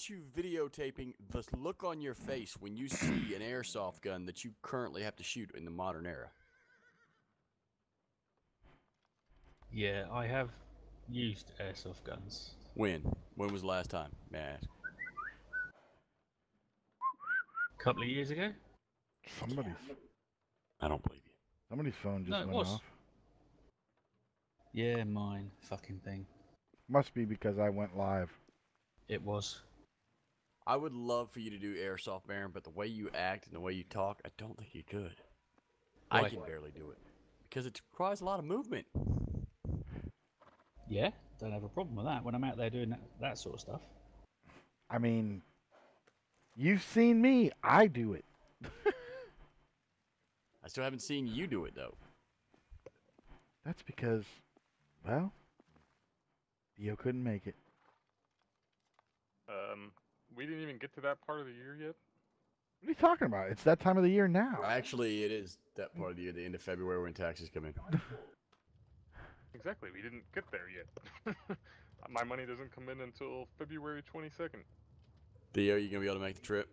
want you videotaping the look on your face when you see an airsoft gun that you currently have to shoot in the modern era. Yeah, I have used airsoft guns. When? When was the last time, may I ask? A couple of years ago? Somebody's I don't believe you. somebody's phone just No, it went was. off. Yeah, mine fucking thing. Must be because I went live. It was. I would love for you to do airsoft, Baron, but the way you act and the way you talk, I don't think you could. I Why? can barely do it. Because it requires a lot of movement. Yeah, don't have a problem with that when I'm out there doing that sort of stuff. I mean, you've seen me. I do it. I still haven't seen you do it, though. That's because, well, Dio couldn't make it. We didn't even get to that part of the year yet. What are you talking about? It's that time of the year now. Actually, it is that part of the year, the end of February when taxes come in. Exactly, we didn't get there yet. My money doesn't come in until February 22nd. Theo, you gonna be able to make the trip?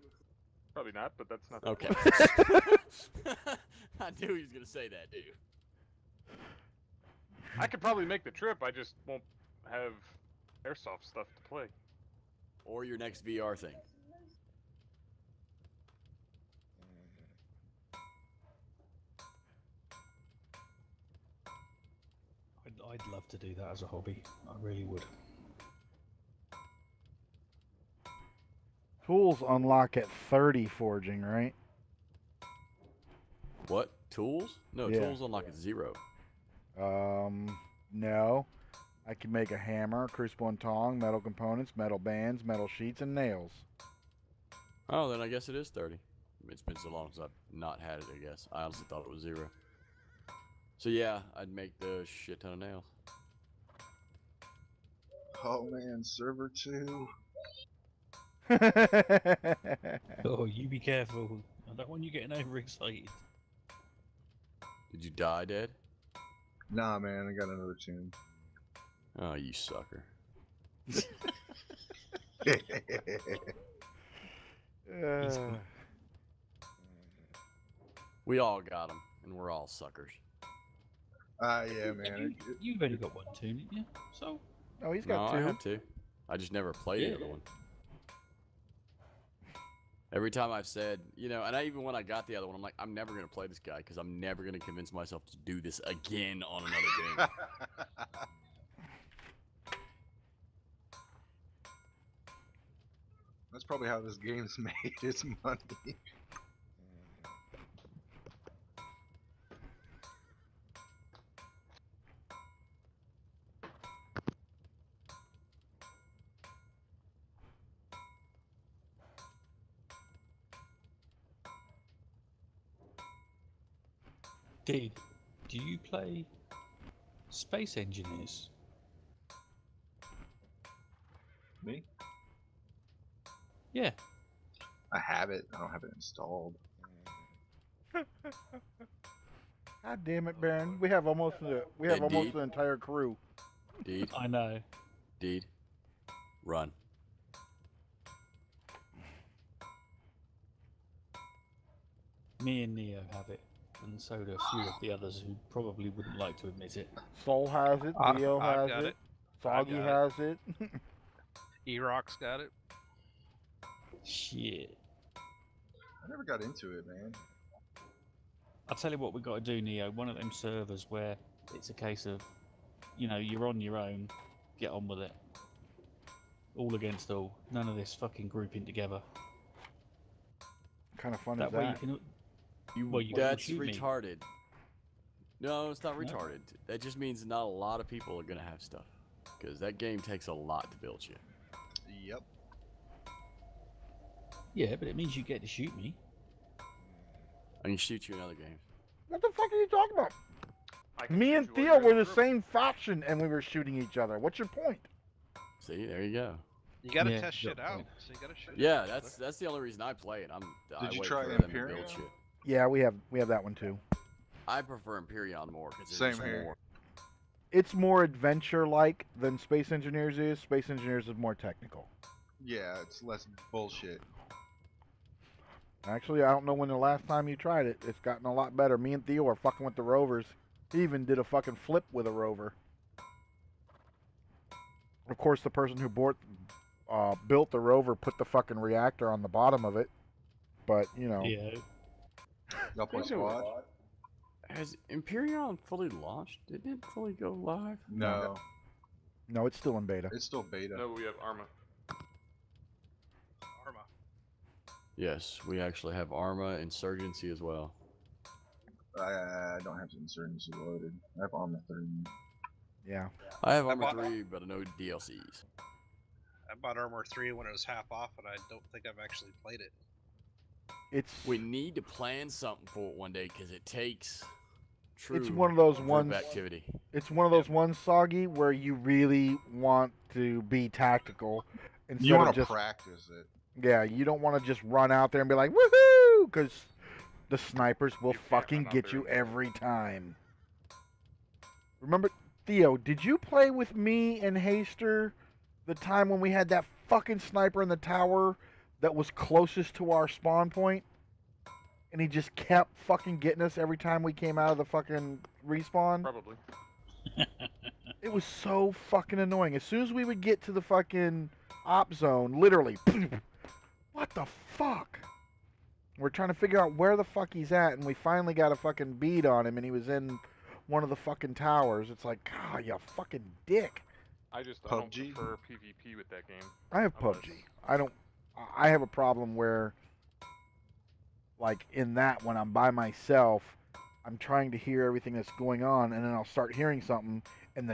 Probably not, but that's not the Okay. point. I knew he was gonna say that, dude. I could probably make the trip, I just won't have airsoft stuff to play. Or your next VR thing. I'd love to do that as a hobby. I really would. Tools unlock at 30 forging, right? What? Tools? No, Yeah. tools unlock at 0. No. I can make a hammer, crucible and tong, metal components, metal bands, metal sheets, and nails. Oh, then I guess it is 30. It's been so long since I've not had it, I guess. I honestly thought it was 0. So yeah, I'd make the shit ton of nails. Oh man, server 2. Oh, you be careful. I don't want you getting overexcited. Did you die, Dad? Nah, man, I got another tune. Oh, you sucker. We all got them, and we're all suckers. Yeah, man. You've only got one tune, didn't you? So. Oh, he's No, got I two. have two. I just never played the Yeah. other one. Every time I've said, you know, and even when I got the other one, I'm like, I'm never going to play this guy because I'm never going to convince myself to do this again on another game. That's probably how this game's made its money. Dude, do you play Space Engineers? Me? Yeah. I have it. I don't have it installed. God damn it, Baron. We have almost Indeed. the entire crew. Deed, I know. deed, run. Me and Neo have it, and so do a few of the others who probably wouldn't like to admit it. Soul has it. Dio I've has got it. it. Soggy got has it. E-Rock's got it. Shit. I never got into it, man. I'll tell you what we got to do, Neo. One of them servers where it's a case of, you know, you're on your own, get on with it. All against all. None of this fucking grouping together. What kind of fun is That way you that? can. You, Well, you that's shoot me. retarded. No, it's not No? retarded. That just means not a lot of people are going to have stuff. Because that game takes a lot to build you. Yep. Yeah, but it means you get to shoot me. I can shoot you in other games. What the fuck are you talking about? I can Me shoot and you while Theo you're in were the group. same faction and we were shooting each other. What's your point? See, there you go. You gotta Yeah, test good shit out. point. So you gotta shoot. Yeah, that's the only reason I play it. I Did you wait try for them to Imperium? build shit. Yeah, we have that one too. I prefer Imperion more because Same there's here. more. It's more adventure-like than Space Engineers is. Space Engineers is more technical. Yeah, it's less bullshit. Actually, I don't know when the last time you tried it. It's gotten a lot better. Me and Theo are fucking with the rovers. He even did a fucking flip with a rover. Of course, the person who built the rover put the fucking reactor on the bottom of it. But, you know. Yeah. Y'all play Speaking of squad? Has Imperion fully launched? Didn't it fully go live? No, No, it's still in beta. it's still beta. No, we have Arma. Arma. Yes, we actually have Arma Insurgency as well. I don't have Insurgency loaded. I have Arma 3. Yeah. I have I Arma bought- 3, but no DLCs. I bought Armor 3 when it was half off, and I don't think I've actually played it. It's We need to plan something for it one day because it takes true it's one of those group ones. activity. It's one of those ones, Soggy, where you really want to be tactical instead You of want to just practice it. yeah. You don't want to just run out there and be like woohoo, because the snipers will You can't fucking run out get there you and- every time. Remember, Theo? Did you play with me and Haster the time when we had that fucking sniper in the tower that was closest to our spawn point? And he just kept fucking getting us every time we came out of the fucking respawn. Probably. It was so fucking annoying. As soon as we would get to the fucking op zone, literally, what the fuck? We're trying to figure out where the fuck he's at, and we finally got a fucking bead on him, and he was in one of the fucking towers. It's like, God, you fucking dick. I don't PUBG? prefer PvP with that game. I have Unless- PUBG. I have a problem where, like, in that, when I'm by myself, I'm trying to hear everything that's going on, and then I'll start hearing something, and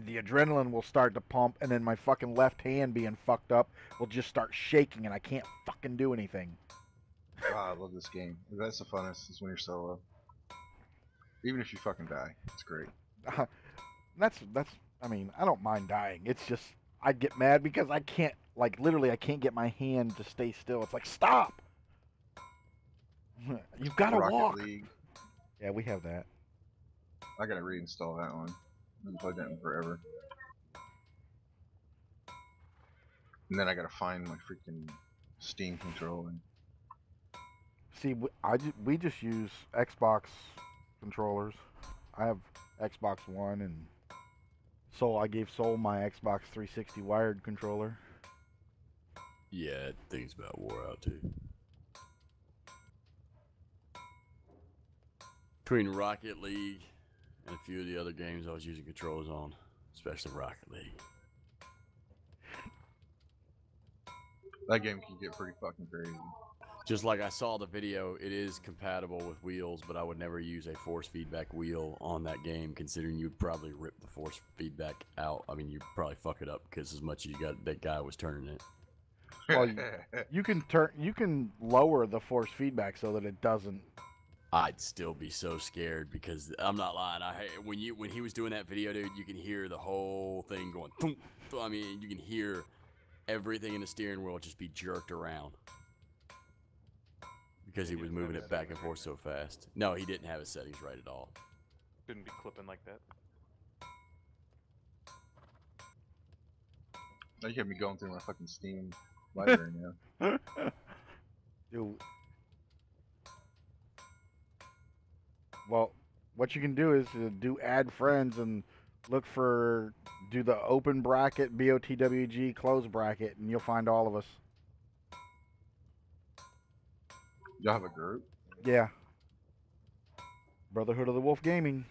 the adrenaline will start to pump, and then my fucking left hand being fucked up will just start shaking, and I can't fucking do anything. Ah, I love this game. That's the funnest, is when you're solo. Even if you fucking die, it's great. That's. I mean, I don't mind dying. It's just I get mad because I can't, like, literally, I can't get my hand to stay still. It's like, stop. You've got to Rocket walk. League. Yeah, we have that. I gotta reinstall that one. I haven't played that in forever. And then I gotta find my freaking Steam controller. See, we just use Xbox controllers. I have Xbox One, and I gave Soul my Xbox 360 wired controller. Yeah, things about wore out too. Between Rocket League and a few of the other games I was using controllers on, especially Rocket League. That game can get pretty fucking crazy. Just like I saw the video, it is compatible with wheels, but I would never use a force feedback wheel on that game, considering you'd probably rip the force feedback out. I mean, you'd probably fuck it up because as much as that guy was turning it. Well, you can lower the force feedback so that it doesn't. I'd still be so scared because I'm not lying. When he was doing that video, dude, you can hear the whole thing going. Thump, thump. I mean, you can hear everything in the steering wheel just be jerked around because he was moving it back and forth so fast. No, he didn't have his settings right at all. Shouldn't be clipping like that. Now you have me going through my fucking Steam library now. Dude. Well, what you can do is do add friends and do the open bracket BOTWG close bracket, and you'll find all of us. Y'all have a group? Yeah. Brotherhood of the Wolf Gaming.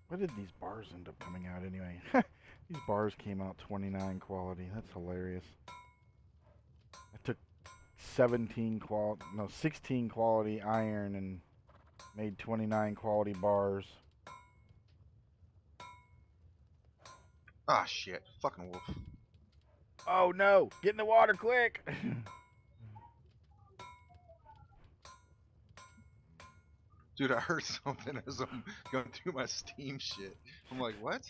What did these bars end up coming out anyway? These bars came out 29 quality. That's hilarious. I took 16 quality iron and made 29 quality bars. Ah, shit. Fucking wolf. Oh no! Get in the water quick! Dude, I heard something as I'm going through my Steam shit. I'm like, what?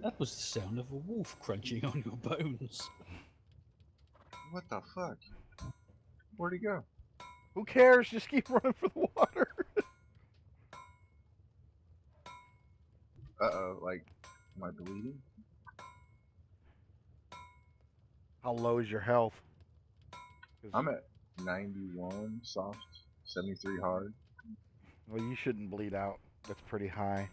That was the sound of a wolf crunching on your bones. What the fuck? Where'd he go? Who cares? Just keep running for the water. Uh-oh, like, am I bleeding? How low is your health? 'Cause- I'm at 91 soft, 73 hard. well, you shouldn't bleed out. That's pretty high.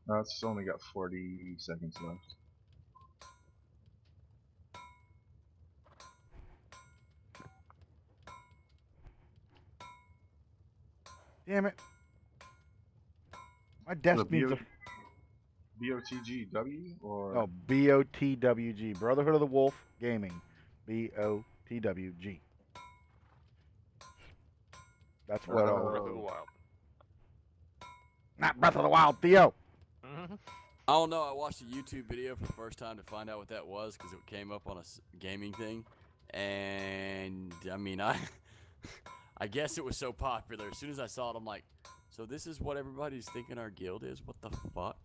No, it's only got 40 seconds left. Damn it. My desk needs a... BOTGW or Oh, BOTWG. Brotherhood of the Wolf Gaming. BOTWG. That's what Oh. I'll... Breath of the Wild. Not Breath of the Wild, Theo! Mhm. I don't know. I watched a YouTube video for the first time to find out what that was because it came up on a gaming thing, and I mean, I guess it was so popular. As soon as I saw it, I'm like, so this is what everybody's thinking our guild is? What the fuck?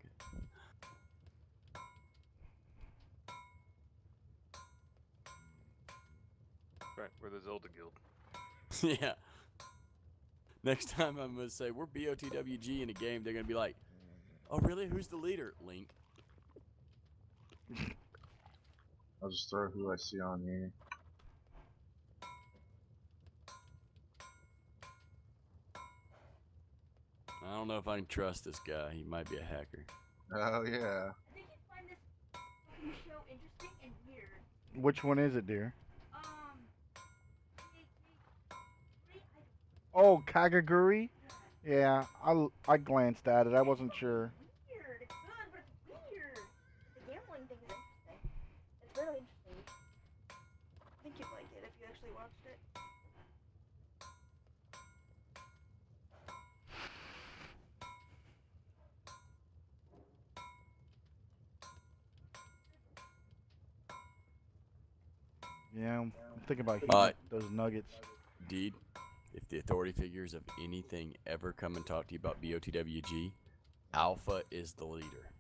Right, we're the Zelda Guild. Yeah. Next time I'm gonna say we're BOTWG in a game, they're gonna be like, oh really? Who's the leader? Link. I'll just throw who I see on here. I don't know if I can trust this guy. He might be a hacker. Oh yeah. I think you'd find this fucking show interesting and weird. Which one is it, dear? They- Oh, Kagaguri? Yeah, I glanced at it. I wasn't sure. Weird. It's good, but it's weird. The gambling thing is interesting. It's really interesting. I think you'd like it if you actually watched it. Yeah, I'm thinking about Alright. those nuggets. Deed, if the authority figures of anything ever come and talk to you about BOTWG, Alpha is the leader.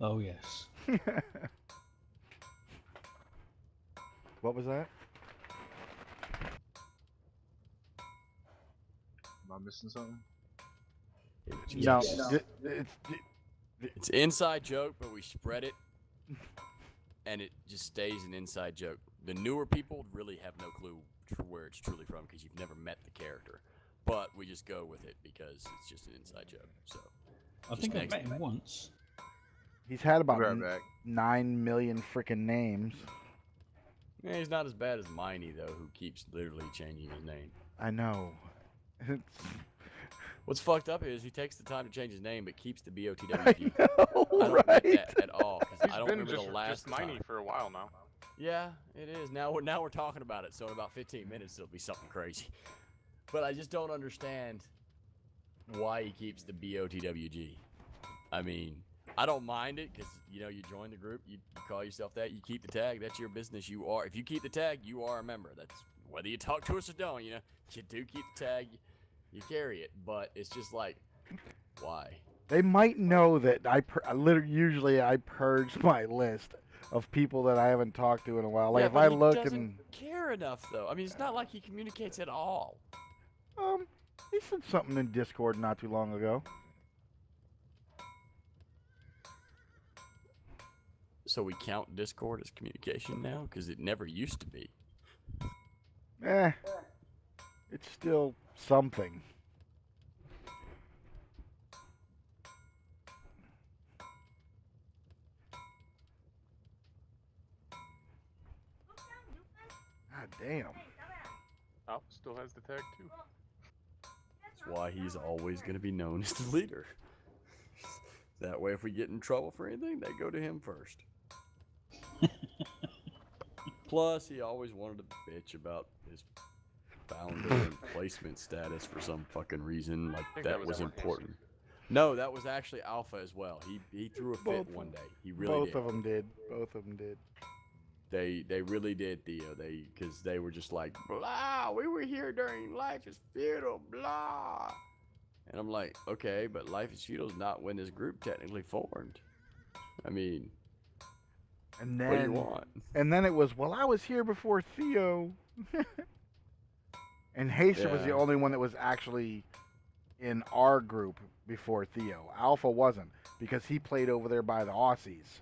Oh yes. What was that? Am I missing something? No, It's an inside joke, but we spread it, and it just stays an inside joke. The newer people really have no clue where it's truly from because you've never met the character. But we just go with it because it's just an inside joke. So I think I next- met him once. he's had about I'll be right back. 9 million freaking names. yeah, he's not as bad as Miney though, who keeps literally changing his name. I know. It's, What's fucked up is he takes the time to change his name but keeps the I BOTWG. know, I don't right? get that at all because He's I don't been remember just, the last just Miney time. for a while now. Yeah, it is. Now we're talking about it. So in about 15 minutes it'll be something crazy. But I just don't understand why he keeps the BOTWG. I mean, I don't mind it because you join the group, you call yourself that, you keep the tag. That's your business. You are. If you keep the tag, you are a member. That's whether you talk to us or don't. You do keep the tag. You carry it. But it's just like, why? They might know that usually I purge my list of people that I haven't talked to in a while. Like yeah, if but I he look doesn't and care enough though. I mean, it's not like he communicates at all. he said something in Discord not too long ago. So we count Discord as communication now because it never used to be. It's still something. God damn. Alpha still has the tag too. That's why he's always going to be known as the leader. That way, if we get in trouble for anything, they go to him first. Plus, he always wanted to bitch about his founder and placement status for some fucking reason. Like think that that was was Alpha. important. No, that was actually Alpha as well. He threw a fit Both- one day. He really Both did. of them did. Both of them did. They really did, Theo. Because they were just like, blah, we were here during Life is Futile, blah. And I'm like, okay, but Life is Futile is not when this group technically formed. I mean, And what do you then, want? and then it was, well, I was here before Theo. And Haster was the Yeah. only one that was actually in our group before Theo. Alpha wasn't because he played over there by the Aussies.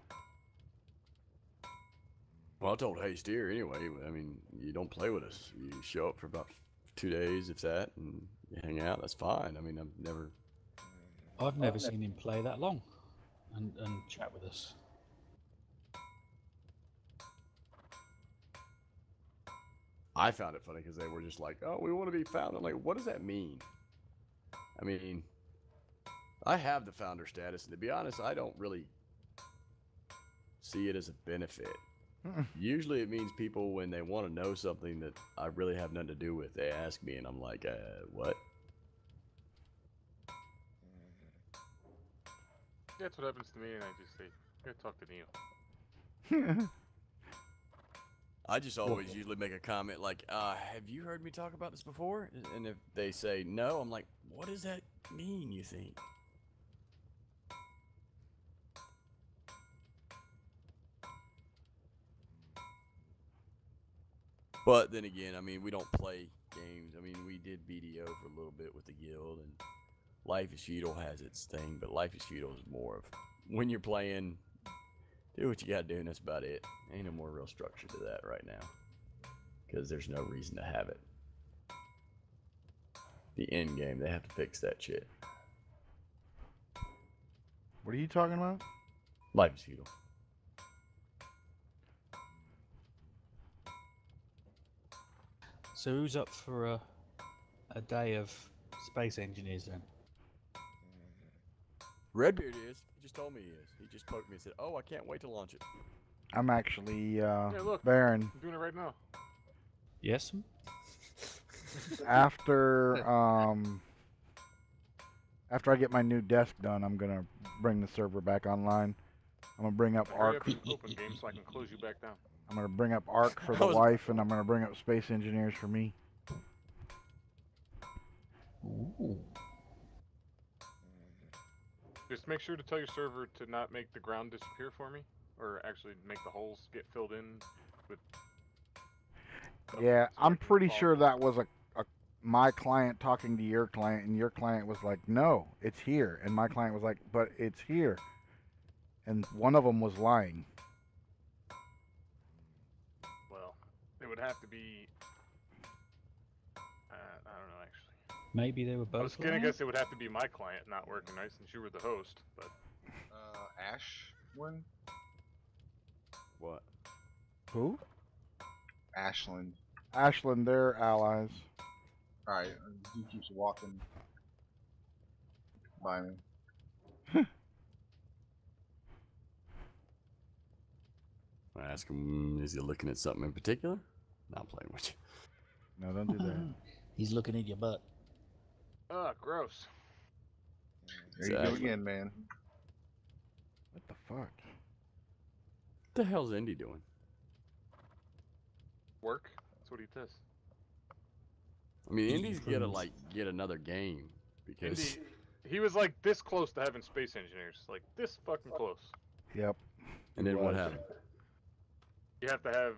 Well, I told Hey Steer anyway. I mean, you don't play with us. You show up for about 2 days, if that, and you hang out. That's fine. I mean, I've never seen him play that long and chat with us. I found it funny because they were just like, oh, we want to be found. I'm like, what does that mean? I mean, I have the founder status, and to be honest, I don't really see it as a benefit. Usually it means people, when they want to know something that I really have nothing to do with, they ask me, and I'm like, what? That's what happens to me, and I just say, "Go talk to Neil." I just always usually make a comment like, have you heard me talk about this before? And if they say no, I'm like, what does that mean, you think? But then again, I mean, we don't play games. I mean, we did BDO for a little bit with the guild, and Life is Futile has its thing, but Life is Futile is more of, when you're playing, do what you gotta do, and that's about it. Ain't no more real structure to that right now, because there's no reason to have it. The end game, they have to fix that shit. What are you talking about? Life is Futile. So who's up for a day of space engineers then? Redbeard is. He just told me he is. He just poked me and said, oh, I can't wait to launch it. I'm actually Look. Baron. I'm doing it right now. Yes. After after I get my new desk done, I'm gonna bring the server back online. I'm gonna bring up Hurry Arc. up and open game so I can close you back down. I'm gonna bring up Arc for the wife, and I'm gonna bring up Space Engineers for me. Ooh. Just make sure to tell your server to not make the ground disappear for me, or actually make the holes get filled in with. Yeah, so I I'm can pretty follow sure them. that was my client talking to your client, and your client was like, "No, it's here," and my client was like, "But it's here," and one of them was lying. Well, it would have to be. I don't know actually. Maybe they were both. I was gonna lying? guess it would have to be my client not working right since you were the host, but. Ash one? What? Who? Ashland. Ashland, they're allies. Alright, he keeps walking by me. I ask him, is he looking at something in particular? Not playing with you. No, don't do that. He's looking at your butt. Ugh, gross. There you go Exactly. again, man. What the fuck? What the hell's Indy doing? Work? That's what he does. I mean, Eating Indy's gonna prunes. like get another game because Indy, he was like this close to having space engineers. Like this fucking close. Yep. and then he what was. happened? You have to have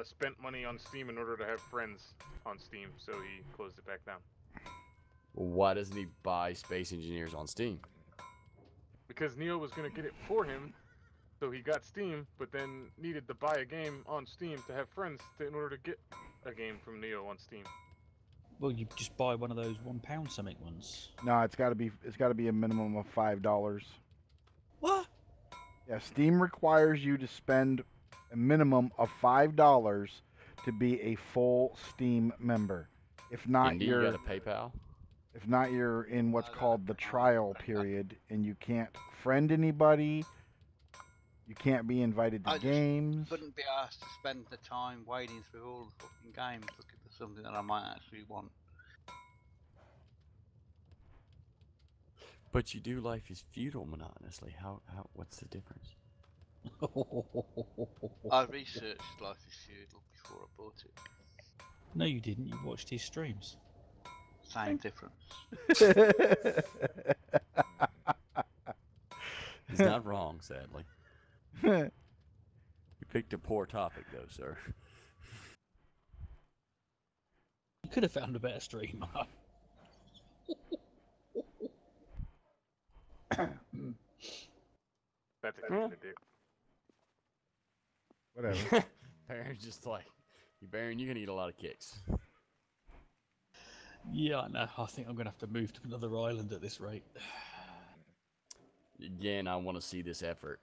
spent money on Steam in order to have friends on Steam, so he closed it back down. Well, why doesn't he buy Space Engineers on Steam? Because Neo was gonna get it for him, so he got Steam, but then needed to buy a game on Steam to have friends in order to get a game from Neo on Steam. Well, you just buy one of those £1 something ones. No, it's got to be a minimum of $5. What? Yeah, Steam requires you to spend a minimum of $5 to be a full Steam member. If not, Indy, you got a PayPal? if not, you're in what's called the trial period, and you can't friend anybody. You can't be invited to I just games. couldn't be asked to spend the time wading through all the fucking games looking for something that I might actually want. But you do Life is Futile monotonously. How? What's the difference? I researched Life is Feudal before I bought it. No, you didn't. You watched his streams. Same difference. He's not wrong, sadly. You picked a poor topic, though, sir. You could have found a better streamer. That's a good idea. Whatever. Baron's just like, Baron, you're gonna eat a lot of kicks. Yeah, I know. I think I'm going to have to move to another island at this rate. Again, I want to see this effort.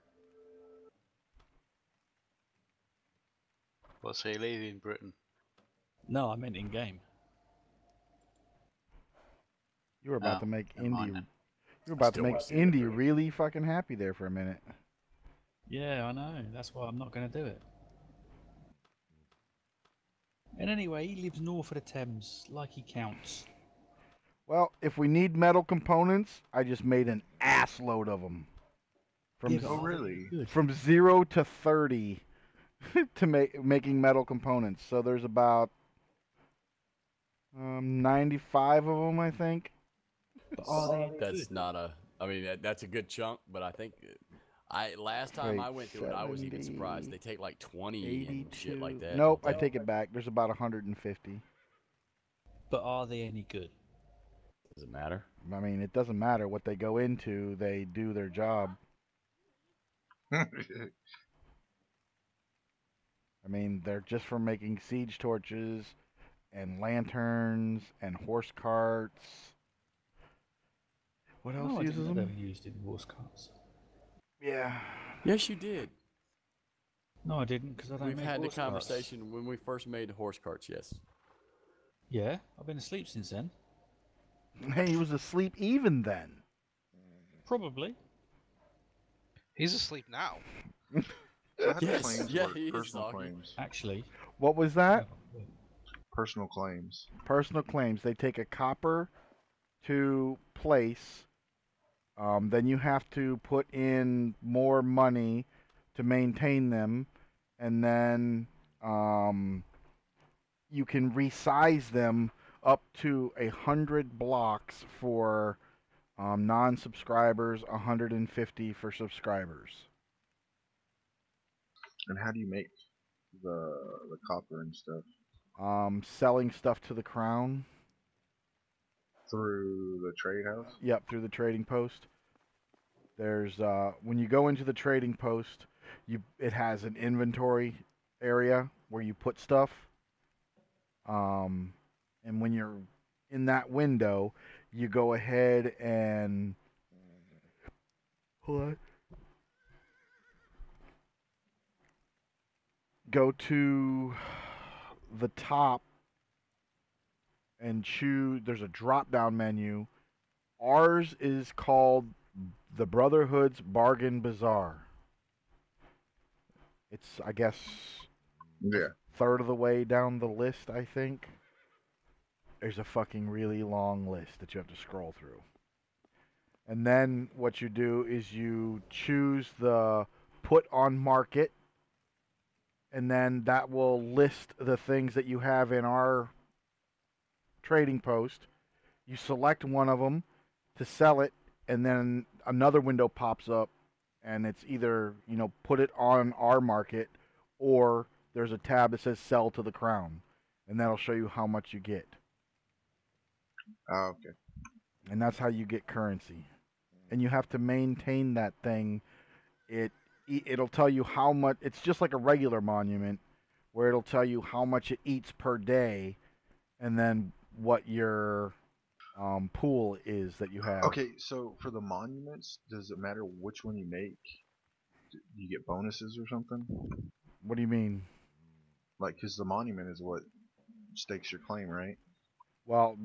What's he leaving Britain? No, I meant in game. You were about Oh, to make never mind Indy. then. You were about to Still make wanna see it, Indy bro. really fucking happy there for a minute. Yeah, I know. That's why I'm not going to do it. And anyway, he lives north of the Thames, like he counts. Well, if we need metal components, I just made an ass load of them. From Yeah, but Oh, are they really? good? from 0 to 30 to making metal components. So there's about 95 of them, I think. But are they any That's good? not a. I mean, that's a good chunk, but I think last time Wait, I went through it, I was even surprised. 70, They take like 20 and shit 82. like that. Nope, don't I they? take it back. There's about 150. But are they any good? Does it matter? I mean, it doesn't matter what they go into. They do their job. I mean, they're just for making siege torches and lanterns and horse carts. What else No, I uses didn't know they them? were used in horse carts. Yeah. Yes, you did. No, I didn't, because I don't We've make had the horse carts. conversation when we first made the horse carts. Yes. Yeah, I've been asleep since then. Hey, he was asleep even then. Probably. He's asleep now. So how do Yes, claims yeah, work? he is, Personal Doggy. claims. Actually. What was that? Personal claims. Personal claims. They take a copper to place. Then you have to put in more money to maintain them, and then you can resize them up to 100 blocks for non-subscribers, 150 for subscribers. And how do you make the copper and stuff? Selling stuff to the crown. Through the trade house? Yep, through the trading post. There's when you go into the trading post, it has an inventory area where you put stuff. And when you're in that window, you go ahead and hold on. Go to the top and choose. There's a drop-down menu. Ours is called the Brotherhood's Bargain Bazaar. It's, I guess, Yeah. third of the way down the list, I think. There's a fucking really long list that you have to scroll through. And then what you do is you choose the put on market, and then that will list the things that you have in our trading post. You select one of them to sell it, and then another window pops up, and it's either, put it on our market, or there's a tab that says sell to the crown, and that'll show you how much you get. Oh, okay. And that's how you get currency. And you have to maintain that thing. It'll tell you how much. It's just like a regular monument, where it'll tell you how much it eats per day, and then what your pool is that you have. Okay, so for the monuments, does it matter which one you make? Do you get bonuses or something? What do you mean? Like, because the monument is what stakes your claim, right? Well,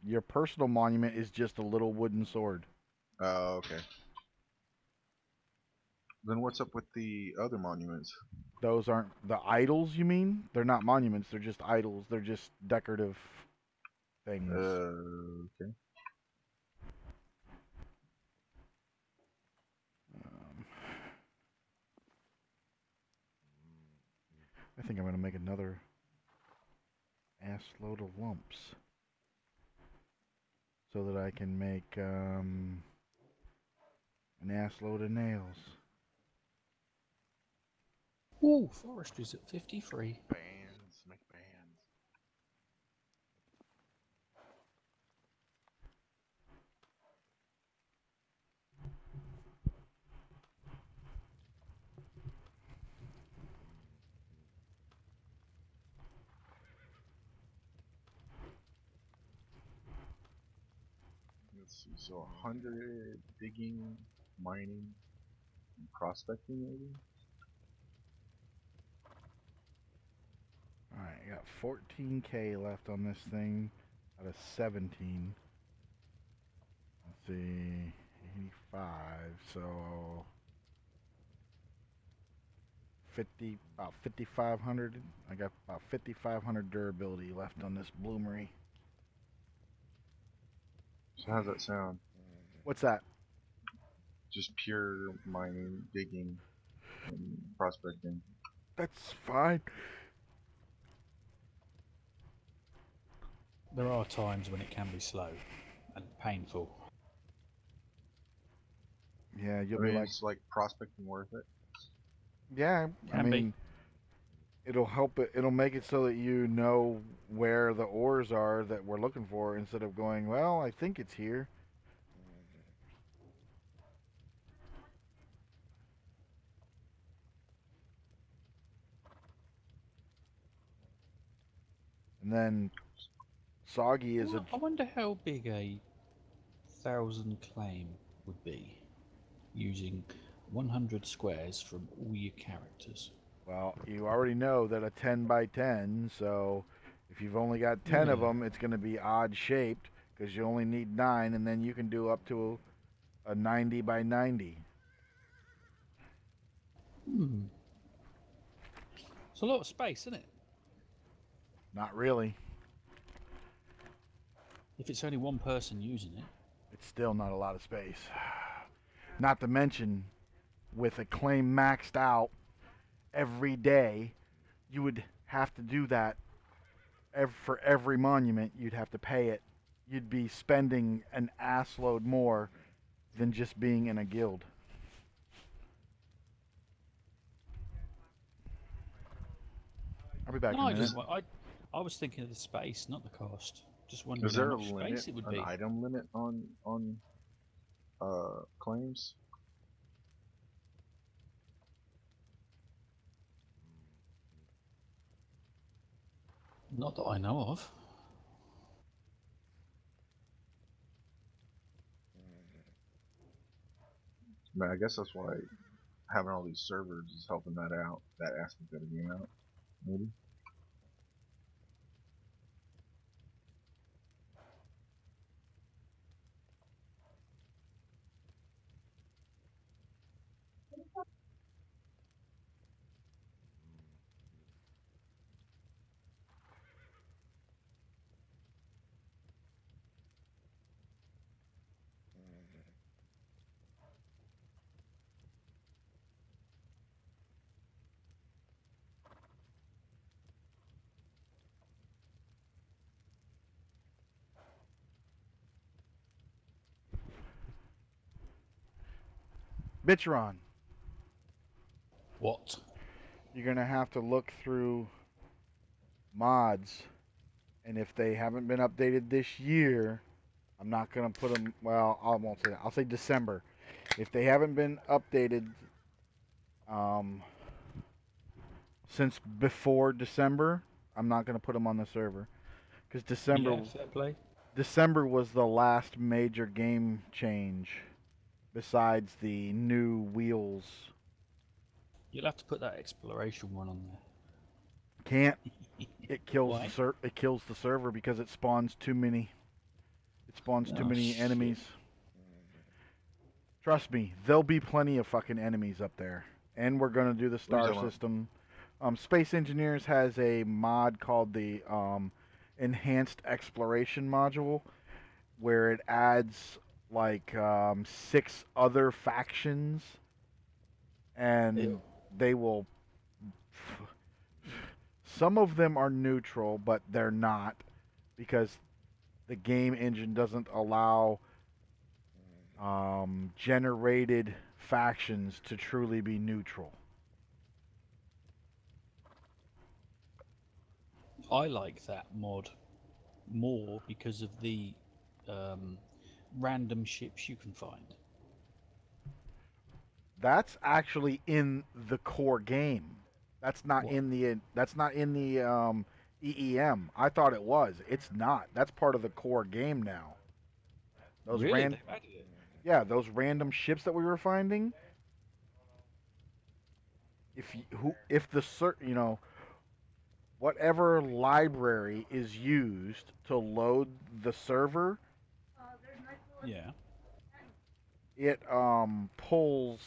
your personal monument is just a little wooden sword. Oh, okay. Then what's up with the other monuments? Those aren't the idols, you mean? They're not monuments, they're just idols. They're just decorative things. Okay. Um, I think I'm gonna make another ass load of lumps so that I can make an ass load of nails. Ooh, forestry's at 53. Bands, make bands. Let's see, so 100 digging, mining, and prospecting maybe? Alright, I got 14k left on this thing out of 17. Let's see, 85, so 50, about 5,500. I got about 5,500 durability left on this bloomery. So how's that sound? What's that? Just pure mining, digging, and prospecting. That's fine. There are times when it can be slow and painful. Yeah, you'll I be mean, like, is like prospecting worth it? yeah, I Can be. mean, it'll help it, it'll make it so that you know where the ores are that we're looking for instead of going, well, I think it's here. And then Soggy is a I wonder how big a 1,000 claim would be using 100 squares from all your characters. well, you already know that a 10 by 10, so if you've only got 10 of Yeah. them, it's going to be odd shaped because you only need 9, and then you can do up to a 90 by 90. It's a lot of space, isn't it? Not really. If it's only one person using it. It's still not a lot of space. Not to mention, with a claim maxed out every day, you would have to do that for every monument. You'd have to pay it. You'd be spending an assload more than just being in a guild. I'll be back in a minute. I was thinking of the space, not the cost. Just Is wondering how there a much limit, space it would an be. item limit on claims? Not that I know of. I mean, I guess that's why having all these servers is helping that out, that aspect of the game out, maybe. Bitcheron, What? you're going to have to look through mods, and if they haven't been updated this year, I'm not going to put them, well, I won't say that. I'll say December. If they haven't been updated since before December, I'm not going to put them on the server. Because Yeah, fair play. December was the last major game change besides the new wheels. You'll have to put that exploration one on there. Can't. It kills Why? it kills the server because it spawns too many. It spawns too Oh, many shit. enemies. Trust me, there'll be plenty of fucking enemies up there. And we're gonna do the star talking about? system. Space Engineers has a mod called the Enhanced Exploration module, where it adds like 6 other factions, and Ew. they will some of them are neutral, but they're not because the game engine doesn't allow generated factions to truly be neutral. I like that mod more because of the random ships you can find. That's actually in the core game. That's not What? in the EEM. I thought it was. It's not. That's part of the core game now. Those Really? ran They've added it? Yeah, those random ships that we were finding. If the whatever library is used to load the server, Yeah. it pulls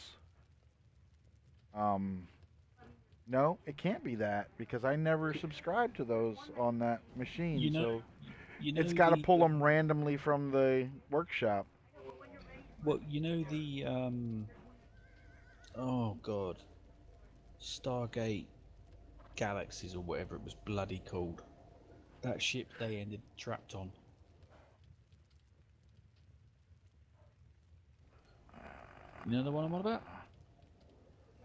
no, it can't be that because I never subscribed to those on that machine. You know, So you know it's got to the pull them randomly from the workshop. well, you know the oh god, Stargate Galaxies or whatever it was bloody called. That ship they ended trapped on. You know the one I'm on about?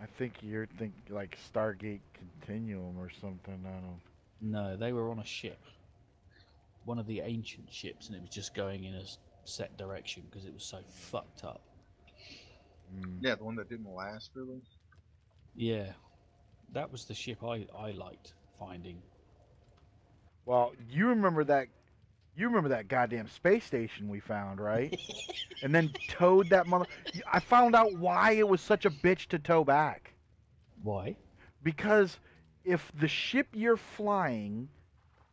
I think you're like Stargate Continuum or something. I don't. No, they were on a ship, one of the ancient ships, and it was just going in a set direction because it was so fucked up. Yeah, the one that didn't last really. Yeah, that was the ship I liked finding. Well, you remember that. You remember that goddamn space station we found, right? And then towed that mother. I found out why it was such a bitch to tow back. Why? Because if the ship you're flying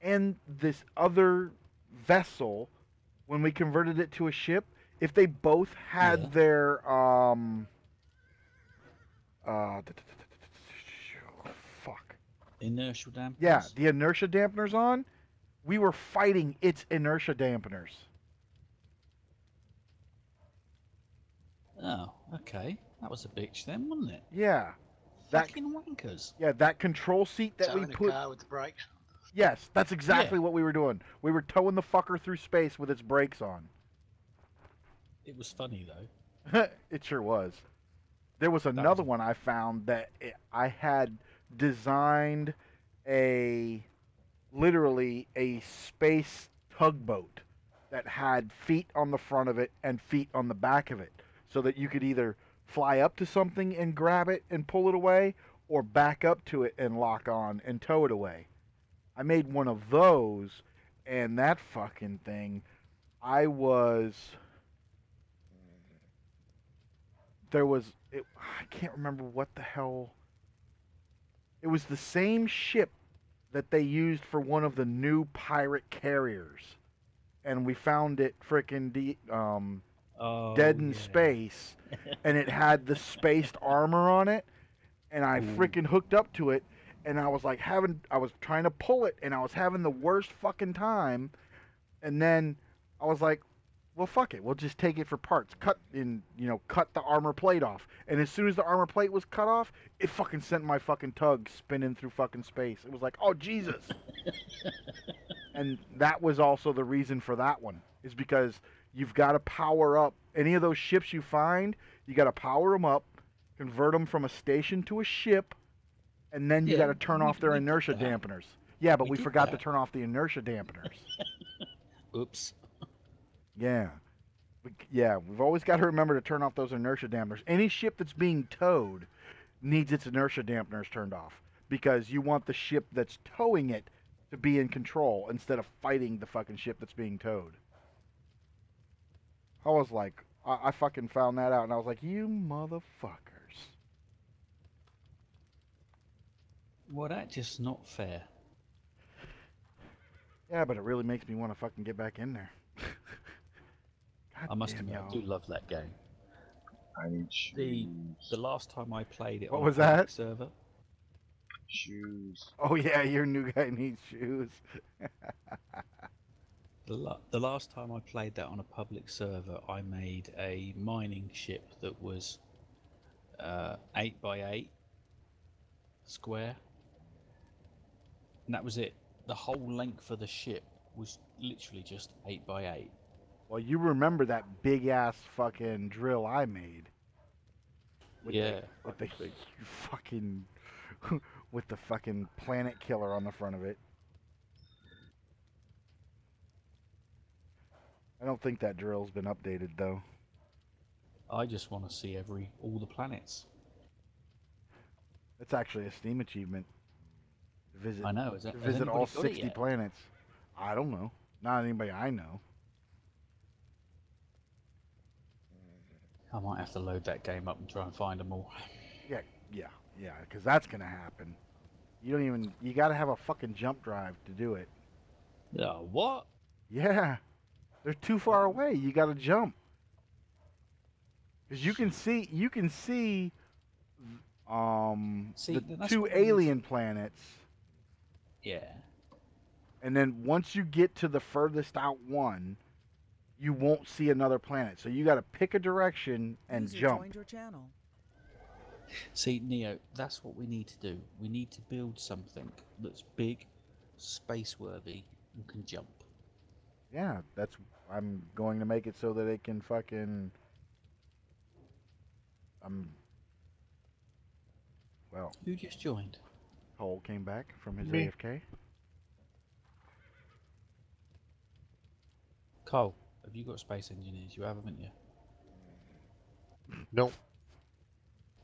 and this other vessel, when we converted it to a ship, if they both had Yeah. their fuck. Inertial dampeners? Yeah, the inertia dampeners on, we were fighting its inertia dampeners. Oh, okay. That was a bitch then, wasn't it? Yeah. That Fucking wankers. yeah, that control seat that we Towing a put. car with the brakes. Yes, that's exactly Yeah. what we were doing. We were towing the fucker through space with its brakes on. It was funny though. It sure was. There was another one I found that I had designed literally a space tugboat that had feet on the front of it and feet on the back of it, so that you could either fly up to something and grab it and pull it away, or back up to it and lock on and tow it away. I made one of those, and that fucking thing, I can't remember what the hell. It was the same ship that they used for one of the new pirate carriers, and we found it frickin' dead in space, and it had the spaced armor on it, and I frickin' hooked up to it, and I was trying to pull it, and I was having the worst fucking time, and then I was like, well, fuck it, we'll just take it for parts, cut the armor plate off, and as soon as the armor plate was cut off, it fucking sent my fucking tug spinning through fucking space. It was like, oh Jesus. And that was also the reason for that one, is because you've got to power up any of those ships you find. You got to power them up, convert them from a station to a ship, and then you got to turn off their inertia dampeners. Yeah, but we forgot to turn off the inertia dampeners. Oops. Yeah. We've always got to remember to turn off those inertia dampeners. Any ship that's being towed needs its inertia dampeners turned off, because you want the ship that's towing it to be in control instead of fighting the fucking ship that's being towed. I was like, I fucking found that out, and I was like, you motherfuckers. Well, that's just not fair. Yeah, but it really makes me want to fucking get back in there. I must admit, I do love that game. I need shoes. The last time I played it What on was a public that? server. Shoes. Oh yeah, your new guy needs shoes. The last time I played that on a public server, I made a mining ship that was 8 by 8 square, and that was it. The whole length of the ship was literally just 8x8. Well, you remember that big ass fucking drill I made with Yeah. with the Fucking big. fucking with the fucking planet killer on the front of it. I don't think that drill's been updated though. I just want to see all the planets. It's actually a Steam achievement. To visit I know. to Has visit anybody all got it 60 yet? planets. I don't know. Not anybody I know. I might have to load that game up and try and find them all. Yeah, because that's gonna happen. You don't even. You gotta have a fucking jump drive to do it. What? Yeah, they're too far away. You gotta jump. Because you can see. See, the that's two what I need to- alien planets, Yeah. and then once you get to the furthest out one, you won't see another planet. So you gotta pick a direction and User jump. joined your channel. See, Neo, that's what we need to do. We need to build something that's big, space-worthy, and can jump. Yeah, that's. I'm going to make it so that it can fucking. Well, Who just joined? Cole came back from his Me. AFK. Cole, have you got space engineers? You have, haven't you? Nope.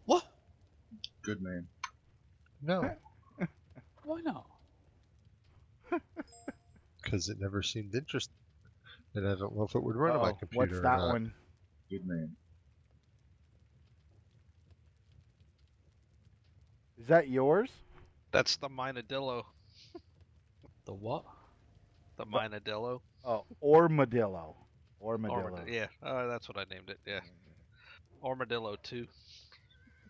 What? Good man. No, Why not? because it never seemed interesting. And I don't know if it would run on my computer What's or that not. one? good man. Is that yours? That's the Minadillo. The what? The Minadillo. Oh, Armadillo. Armadillo. Yeah, that's what I named it. Yeah. Armadillo 2.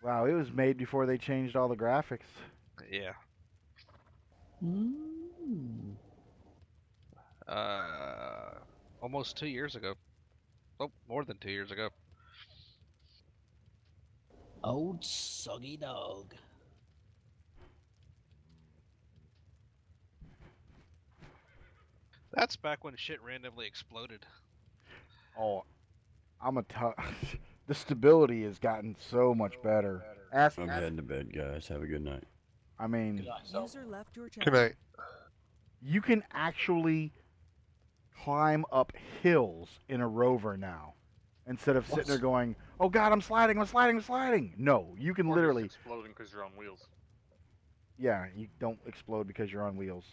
Wow, it was made before they changed all the graphics. Yeah. Mm. Almost 2 years ago. Oh, more than 2 years ago. Old soggy dog. That's back when shit randomly exploded. Oh, the stability has gotten so much better. I'm heading to bed, guys. Have a good night. I mean, User left your channel. Good night. you can actually climb up hills in a rover now. Instead of sitting there going, "Oh God, I'm sliding, I'm sliding, I'm sliding." No, you can Or just literally, exploding because you're on wheels. yeah, you don't explode because you're on wheels.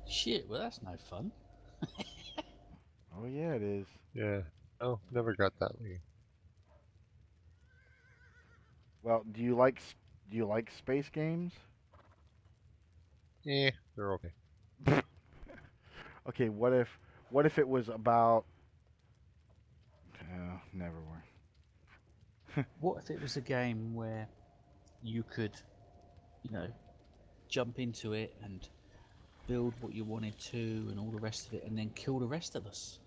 Shit, well that's no fun. Oh yeah, it is. Yeah. Oh, never got that way. Well, do you like space games? Eh, they're okay. Okay, what if it was about? Never mind. What if it was a game where you could, jump into it and build what you wanted to and all the rest of it and then kill the rest of us?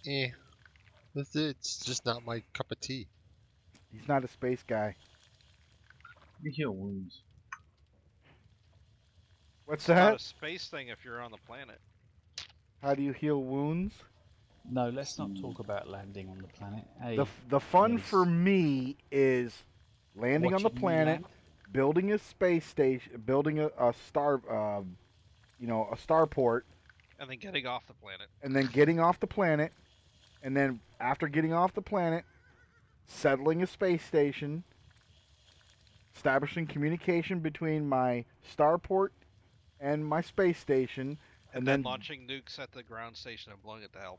Eh. It's just not my cup of tea. He's not a space guy. You heal wounds. What's It's not a that? space thing if you're on the planet. How do you heal wounds? No, let's not talk about landing on the planet. Hey, The fun yes. for me is landing on the Watching me planet, land? building a space station, building a star, a starport, And then getting off the planet. and then getting off the planet, and then after getting off the planet, settling a space station, establishing communication between my starport and my space station, And then launching nukes at the ground station and blowing it to hell.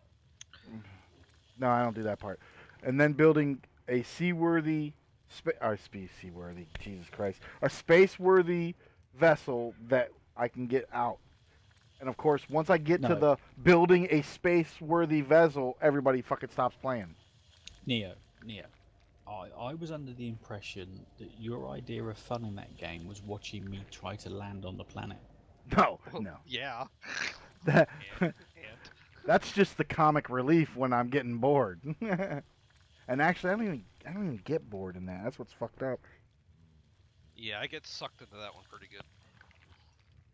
No, I don't do that part. And then building a seaworthy, seaworthy, Jesus Christ, a space-worthy vessel that I can get out. And of course, once I get to No. the building a space-worthy vessel, everybody fucking stops playing. Neo, I was under the impression that your idea of fun in that game was watching me try to land on the planet. No, Well, no. Yeah. That, And that's just the comic relief when I'm getting bored. And actually, I don't even get bored in that. That's what's fucked up. Yeah, I get sucked into that one pretty good.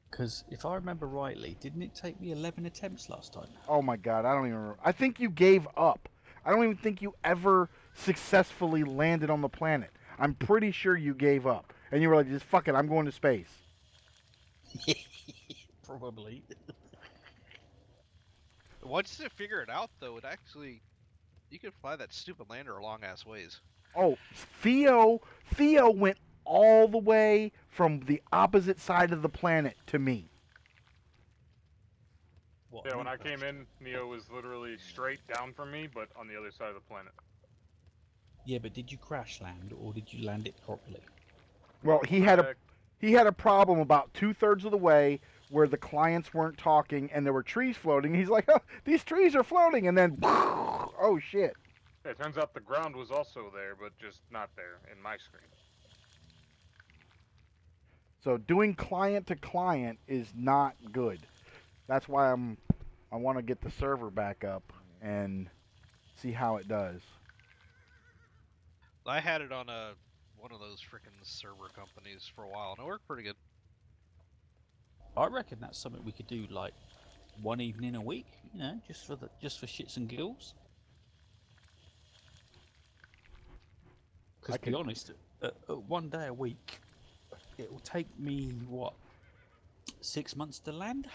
Because if I remember rightly, didn't it take me 11 attempts last time? Oh my god, I don't even remember. I think you gave up. I don't even think you ever successfully landed on the planet. I'm pretty sure you gave up. And you were like, just fuck it, I'm going to space. Probably. Once you figure it out, though, it actually you can fly that stupid lander a long ass ways. Oh, Theo went all the way from the opposite side of the planet to me. What, Yeah, and when then I came crashed? in, Neo was literally straight down from me, but on the other side of the planet. Yeah, but did you crash land or did you land it properly? Well, he had a problem about 2/3 of the way where the clients weren't talking and there were trees floating. He's like, oh, these trees are floating, and then, oh shit. Yeah, it turns out the ground was also there, but just not there in my screen. So doing client to client is not good. That's why I want to get the server back up and see how it does. I had it on one of those freaking server companies for a while, and it worked pretty good. I reckon that's something we could do like one evening a week, you know, just for shits and giggles. Because to be honest, one day a week, it will take me what 6 months to land.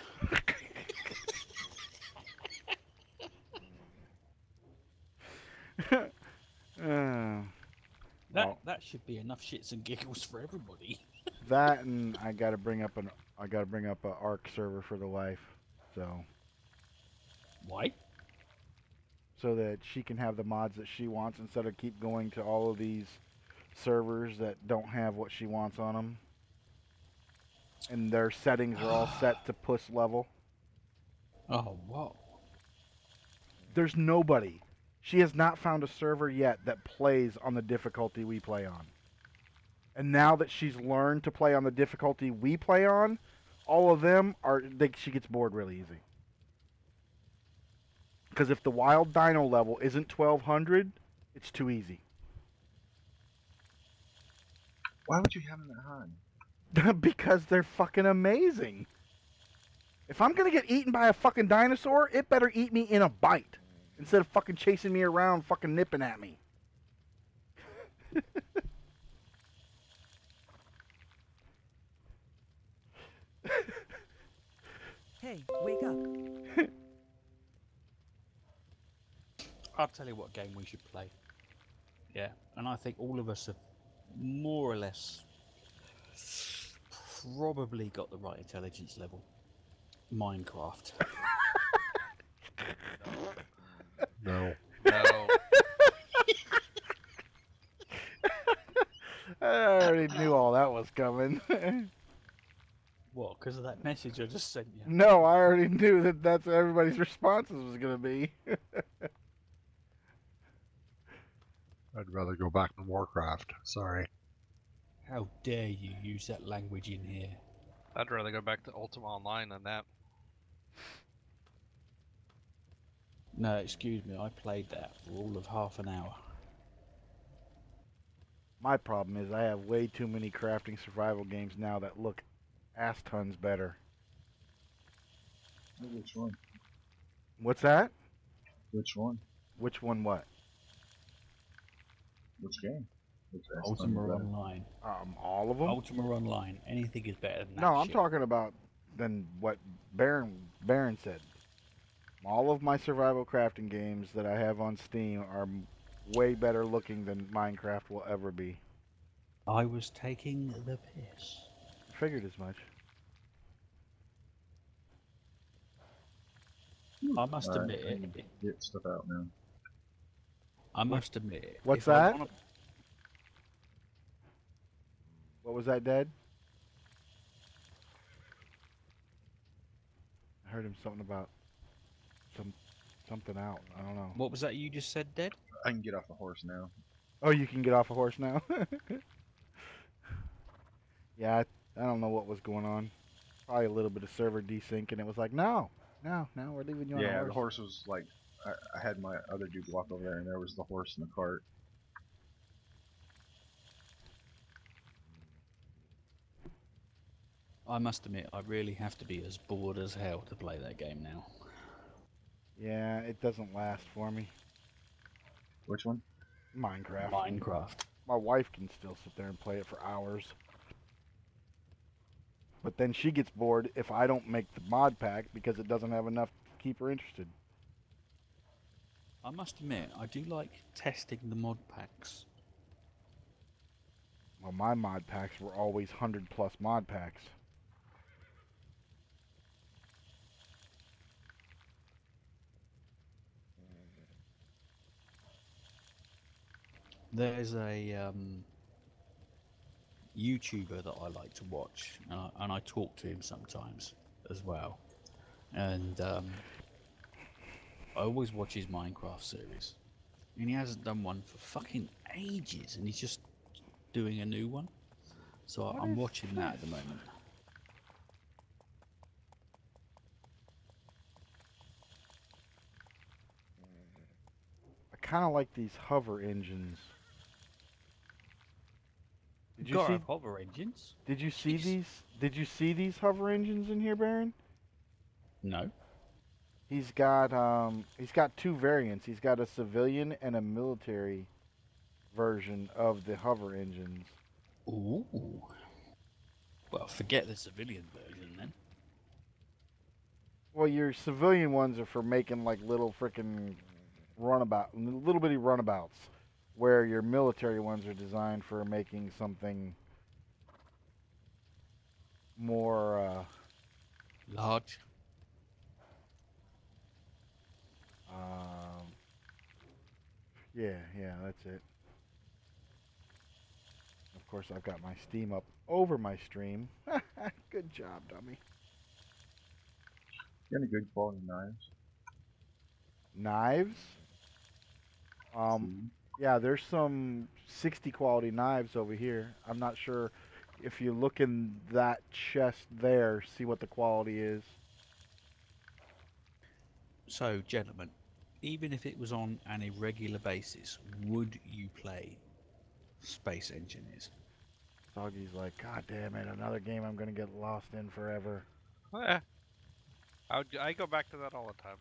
That should be enough shits and giggles for everybody. That, and I got to bring up a Arc server for the wife, so Why? so that she can have the mods that she wants instead of keep going to all of these servers that don't have what she wants on them. And their settings are all set to puss level. Oh, what? There's nobody. She has not found a server yet that plays on the difficulty we play on. And now that she's learned to play on the difficulty we play on, all of them she gets bored really easy. Because if the wild dino level isn't 1200, it's too easy. Why would you have them that high? Because they're fucking amazing. If I'm gonna get eaten by a fucking dinosaur, it better eat me in a bite instead of fucking chasing me around, fucking nipping at me. Hey, wake up. I'll tell you what game we should play. Yeah, and I think all of us have more or less probably got the right intelligence level. Minecraft. No. No. I already knew all that was coming. What, because of that message I just sent you? No, I already knew that that's what everybody's responses was gonna be. I'd rather go back to Warcraft. Sorry. How dare you use that language in here? I'd rather go back to Ultima Online than that. No, excuse me, I played that for all of half an hour. My problem is I have way too many crafting survival games now that look ass tons better. Which one? What's that? Which one? Which one what? Which game? Which Ultima Online. All of them? Ultima Online. Anything is better than that. No, I'm shit. talking about than what Baron said. All of my survival crafting games that I have on Steam are way better looking than Minecraft will ever be. I was taking the piss. Figured as much. I must admit I can get stuff out now. I must admit. What's if I that? wanna- What was that, Dad? I heard him something about something out. I don't know. What was that you just said, Dad? I can get off the horse now. Oh, you can get off a horse now? Yeah, I don't know what was going on. Probably a little bit of server desync, and it was like, no, we're leaving you on a Yeah, horse. the horse was like, I had my other dude walk over there, and there was the horse in the cart. I must admit, I really have to be as bored as hell to play that game now. Yeah, it doesn't last for me. Which one? Minecraft. Minecraft. My wife can still sit there and play it for hours. But then she gets bored if I don't make the mod pack because it doesn't have enough to keep her interested. I must admit, I do like testing the mod packs. Well, my mod packs were always 100+ mod packs. There's a YouTuber that I like to watch, and I talk to him sometimes as well. And I always watch his Minecraft series. And he hasn't done one for fucking ages, and he's just doing a new one. So I'm watching that at the moment. I kind of like these hover engines. Did you see hover engines? Did you see Jeez. these? Did you see these hover engines in here, Baron? No. He's got two variants. He's got a civilian and a military version of the hover engines. Ooh. Well, forget the civilian version then. Well, your civilian ones are for making like little frickin' little bitty runabouts, where your military ones are designed for making something more Large. yeah, that's it. Of course, I've got my Steam up over my stream. Good job, dummy. Any good quality knives? Knives? Yeah, there's some 60 quality knives over here. I'm not sure if you look in that chest there, see what the quality is. So, gentlemen, even if it was on an irregular basis, would you play Space Engineers? Doggy's like, God damn it, another game I'm gonna get lost in forever. Yeah. I go back to that all the time.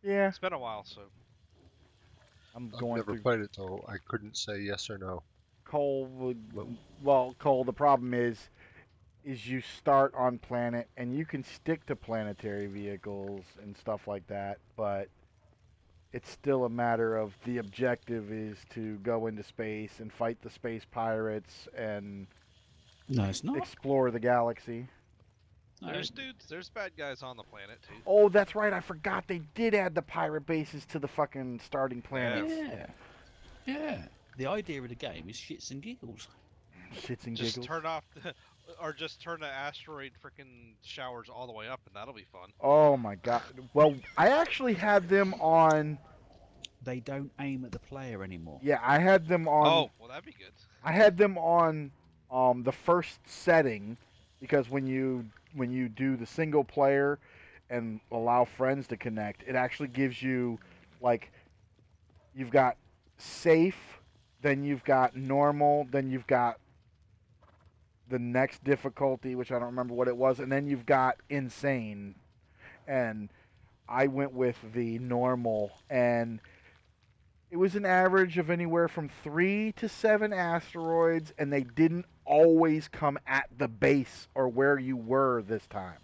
Yeah, It's been a while, so. I'm I've going never through. played it, so I couldn't say yes or no. Cole would. Well, Cole, the problem is you start on planet and you can stick to planetary vehicles and stuff like that, but it's still a matter of the objective is to go into space and fight the space pirates and No, it's not. explore the galaxy. There's bad guys on the planet too. Oh, that's right. I forgot they did add the pirate bases to the fucking starting planets. Yeah. Yeah. The idea of the game is shits and giggles. Shits and Just giggles. turn off or just turn the asteroid freaking showers all the way up, and that'll be fun. Oh my god. Well, I actually had them on. They don't aim at the player anymore. Yeah, I had them on. Oh, well that'd be good. I had them on the first setting because when you do the single player and allow friends to connect, it actually gives you like you've got safe, then you've got normal, then you've got the next difficulty, which I don't remember what it was, and then you've got insane. And I went with the normal, and it was an average of anywhere from 3 to 7 asteroids, and they didn't always come at the base or where you were this time.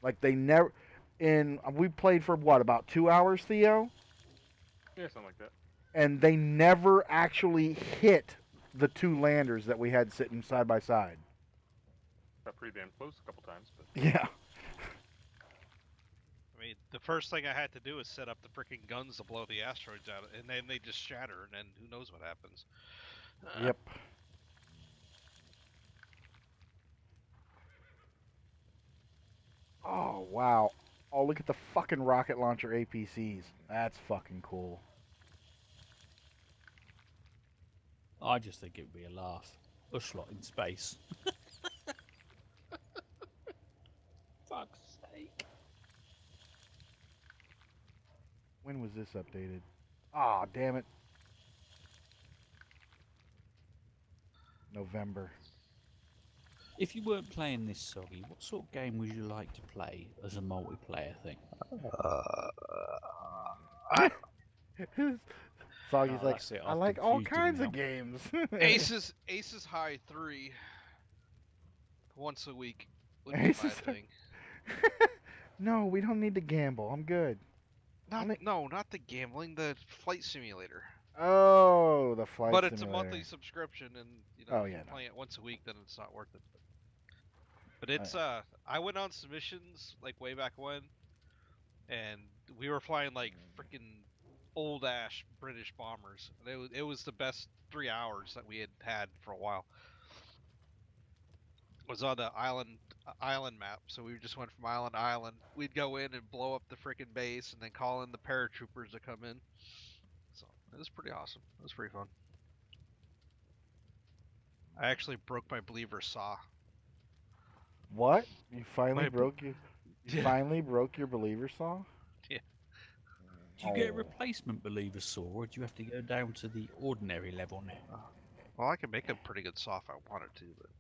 Like they never. We played for what, about 2 hours, Theo? Yeah, something like that. And they never actually hit the 2 landers that we had sitting side by side. Got pretty damn close a couple times, but Yeah. I mean, the first thing I had to do is set up the freaking guns to blow the asteroids out, and then they just shatter, and then who knows what happens. Yep. Oh, wow. Oh, look at the fucking rocket launcher APCs. That's fucking cool. I just think it'd be a laugh. A slot in space. Fuck's sake. When was this updated? Ah, damn it. November. If you weren't playing this, Soggy, what sort of game would you like to play as a multiplayer thing? I, Soggy's Oh, like, that's it. I I've like all confused him kinds now. of games. Aces High 3 once a week would be my Aces High- thing. No, we don't need to gamble. I'm good. No, not the gambling, the flight simulator. Oh, the flight But simulator. it's a monthly subscription, and Oh, if yeah, you're no. playing it once a week, then it's not worth it. But it's I went on submissions like way back when, and we were flying like freaking old ash British bombers, and it was the best 3 hours that we had for a while. It was on the island map, so we just went from island to island. We'd go in and blow up the freaking base, and then call in the paratroopers to come in. So it was pretty awesome. It was pretty fun. I actually broke my believer saw. What? You finally My- broke your? You Yeah. finally broke your believer saw? Yeah. Do you get a Oh. replacement believer saw, or do you have to go down to the ordinary level now? Well, I can make a pretty good saw if I wanted to, but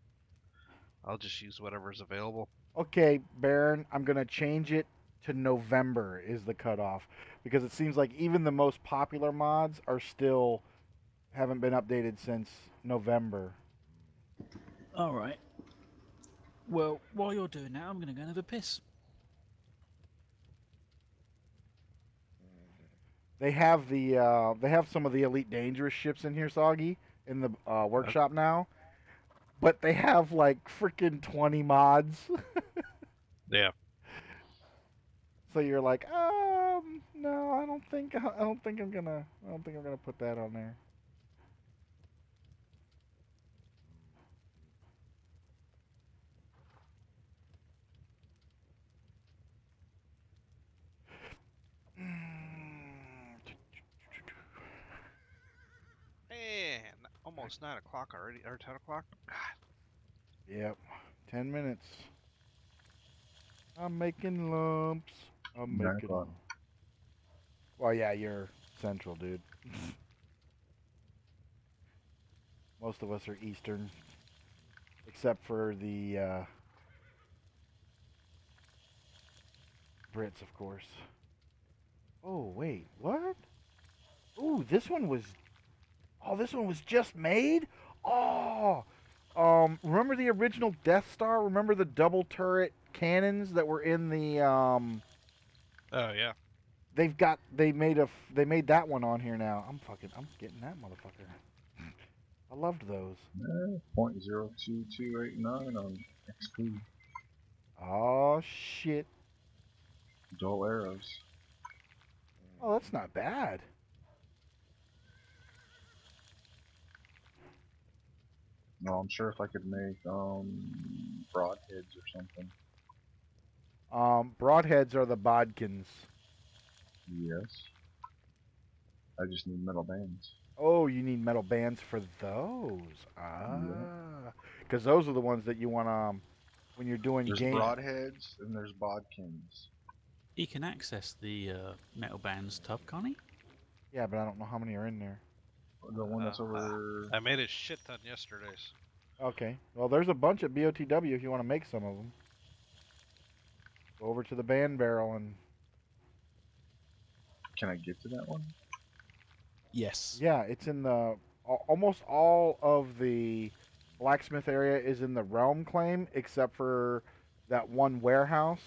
I'll just use whatever's available. Okay, Baron, I'm gonna change it to November is the cutoff because it seems like even the most popular mods are still haven't been updated since November. All right. Well, while you're doing that, I'm going to go and have a piss. They have they have some of the Elite Dangerous ships in here, Soggy, in the workshop now, but they have like freaking 20 mods. Yeah. So you're like, no, I don't think I'm gonna put that on there. Man, almost 9 o'clock already, or 10 o'clock? God. Yep, 10 minutes. I'm making lumps. I'm 9 making. o'clock. Well, yeah, you're central, dude. Most of us are Eastern, except for the Brits, of course. Oh wait, what? Ooh, this one was. Oh, this one was just made. Oh, remember the original Death Star? Remember the double turret cannons that were in the Oh, yeah. they made that one on here now. I'm getting that motherfucker. I loved those. 0.02289 on XP. Oh shit. Dual arrows. Oh, that's not bad. No, I'm sure if I could make broadheads or something. Broadheads are the bodkins. Yes. I just need metal bands. Oh, you need metal bands for those. Because those are the ones that you want when you're doing There's game. broadheads and there's bodkins. He can access the metal bands tub, can't he? Yeah, but I don't know how many are in there. The one that's over. I made a shit ton yesterday. Okay. Well, there's a bunch at BOTW if you want to make some of them. Go over to the band barrel and. Can I get to that one? Yes. Yeah, it's in the. Almost all of the blacksmith area is in the realm claim, except for that one warehouse,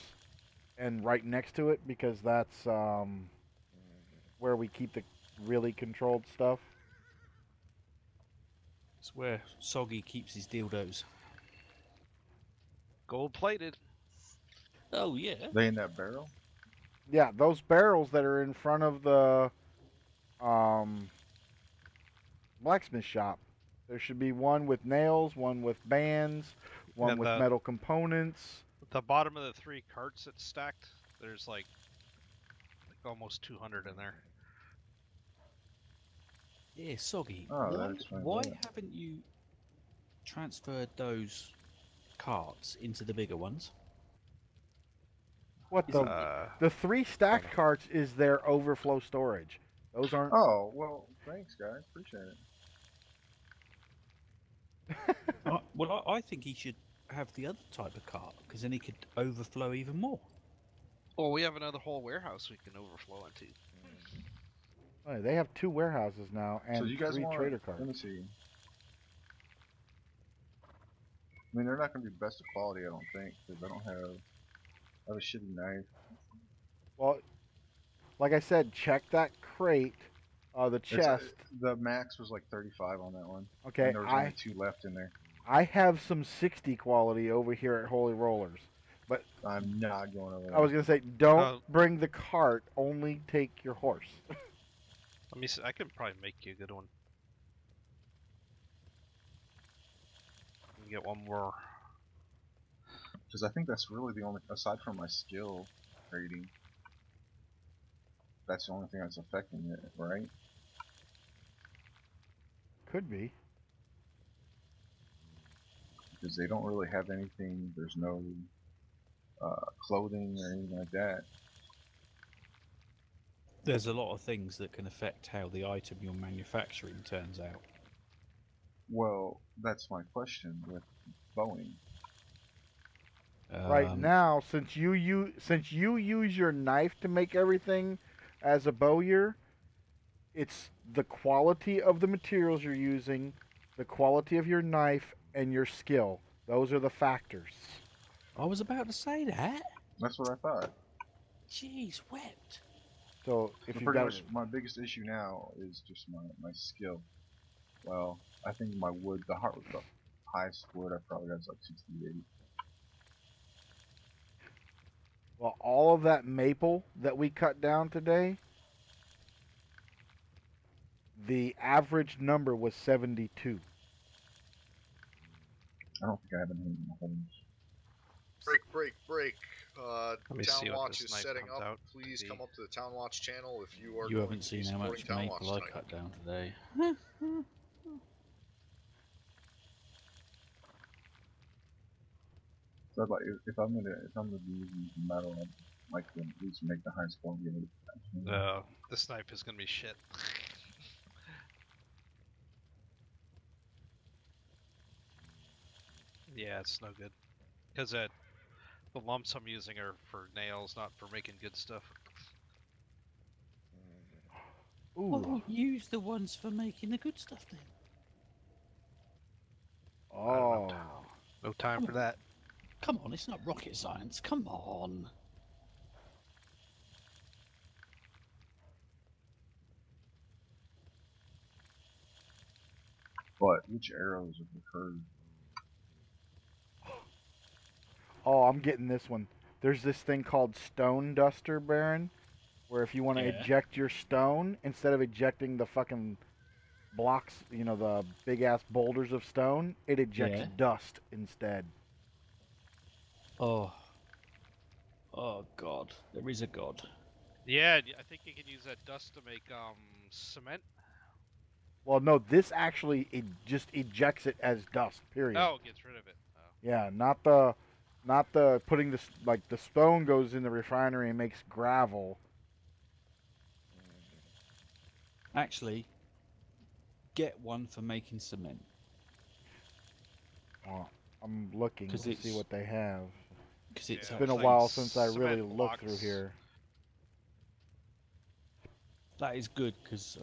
and right next to it because that's where we keep the really controlled stuff. It's where Soggy keeps his dildos. Gold plated. Oh, yeah. They in that barrel? Yeah, those barrels that are in front of the blacksmith shop. There should be one with nails, one with bands, one And with metal components. At the bottom of the 3 carts that's stacked, there's like almost 200 in there. Yeah, Soggy. Oh, why that explains why that. haven't you transferred those carts into the bigger ones? What Is the 3 stacked carts is their overflow storage. Those aren't. Oh, well, thanks, guys. Appreciate it. Well, I think he should have the other type of cart because then he could overflow even more. Well, we have another whole warehouse we can overflow into. Oh, they have 2 warehouses now So and you guys 3 want? trader Let me carts. see. I mean, they're not gonna be best of quality, I don't think, because I have a shitty knife. Well, like I said, check that crate, the chest. The max was like 35 on that one. Okay, And there was only 2 left in there. I have some 60 quality over here at Holy Rollers, but I'm not going over there. I was gonna say, don't Oh. bring the cart. Only take your horse. Let me see. I could probably make you a good one. Let me get one more. Because I think that's really the only, aside from my skill rating, that's the only thing that's affecting it, right? Could be. Because they don't really have anything, there's no clothing or anything like that. There's a lot of things that can affect how the item you're manufacturing turns out. Well, that's my question with Boeing. Right now, since you use your knife to make everything as a bowyer, it's the quality of the materials you're using, the quality of your knife, and your skill. Those are the factors. I was about to say that. That's what I thought. Jeez, wept. So if But you pretty got much my biggest issue now is just my skill. Well, I think my wood, the highest wood I probably have is like 68. well, all of that maple that we cut down today, the average number was 72. I don't think I have any in my homes. Break. Let me Town see what Watch this is knife setting comes up. out Please to come be. up to the Town Watch channel if you are You going haven't to be seen how supporting much Town maple Watch I tonight. cut down today. So I'd like, if I'm gonna be using metal, I'd like to at least make the highest quality of it. This knife is gonna be shit. Yeah, it's no good. Because the lumps I'm using are for nails, not for making good stuff. Ooh. Well, use the ones for making the good stuff then. Oh. No time for that. Come on, it's not rocket science. Come on. But which arrows are preferred? Oh, I'm getting this one. There's this thing called Stone Duster, Baron, where if you want to eject your stone, instead of ejecting the fucking blocks, the big ass boulders of stone, it ejects dust instead. Oh. Oh, God. There is a God. Yeah, I think you can use that dust to make cement. Well, no, this actually it just ejects it as dust. Period. Oh, it gets rid of it. Oh. Yeah, not the putting this, like, the stone goes in the refinery and makes gravel. Actually, get one for making cement. Oh, I'm looking to see what they have. Because it's been a while since I really looked through here. That is good because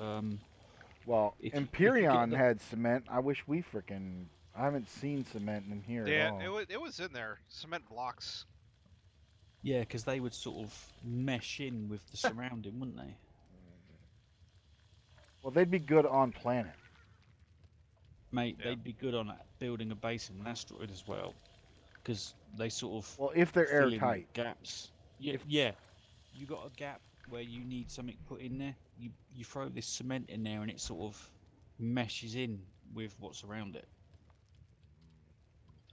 well, if Empyrean had cement. I wish we frickin'. I haven't seen cement in here at all. Yeah, it was in there. Cement blocks. Yeah, because they would sort of mesh in with the surrounding, wouldn't they? Well, they'd be good on planet. Mate, they'd be good on building a base in an asteroid as well. Because they sort of... Well, if they're fill in airtight. Gaps. Yeah, you got a gap where you need something put in there. You throw this cement in there and it sort of meshes in with what's around it.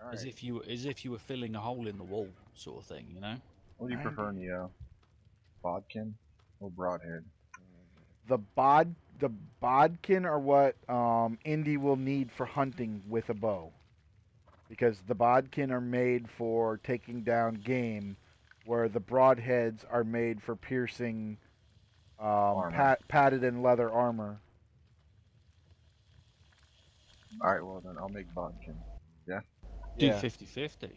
All As right. if you were filling a hole in the wall, sort of thing, you know? What do you prefer, Neo? Bodkin or Broadhead? The bodkin are what Indy will need for hunting with a bow, because the bodkin are made for taking down game, where the broadheads are made for piercing padded and leather armor. All right, well then I'll make Bodkin. Yeah. Do Yeah. 50-50.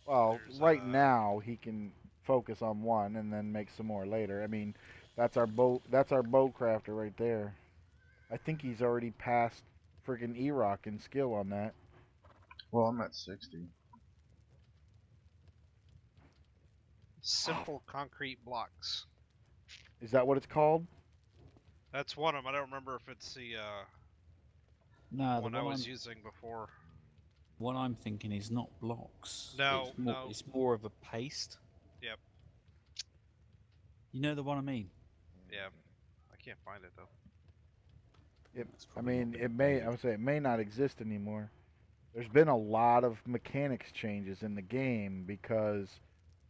Well, There's, right now he can focus on one and then make some more later. I mean, that's our bow. That's our bow crafter right there. I think he's already passed friggin' E-Rock in skill on that. Well, I'm at 60. Simple concrete blocks. Is that what it's called? That's one of them. I don't remember if it's the No, the one I one was using before. what I'm thinking is not blocks. No, it's more, no. It's more of a paste. Yep. You know the one I mean? Yeah. I can't find it though. I mean, it may. I would say it may not exist anymore. There's been a lot of mechanics changes in the game because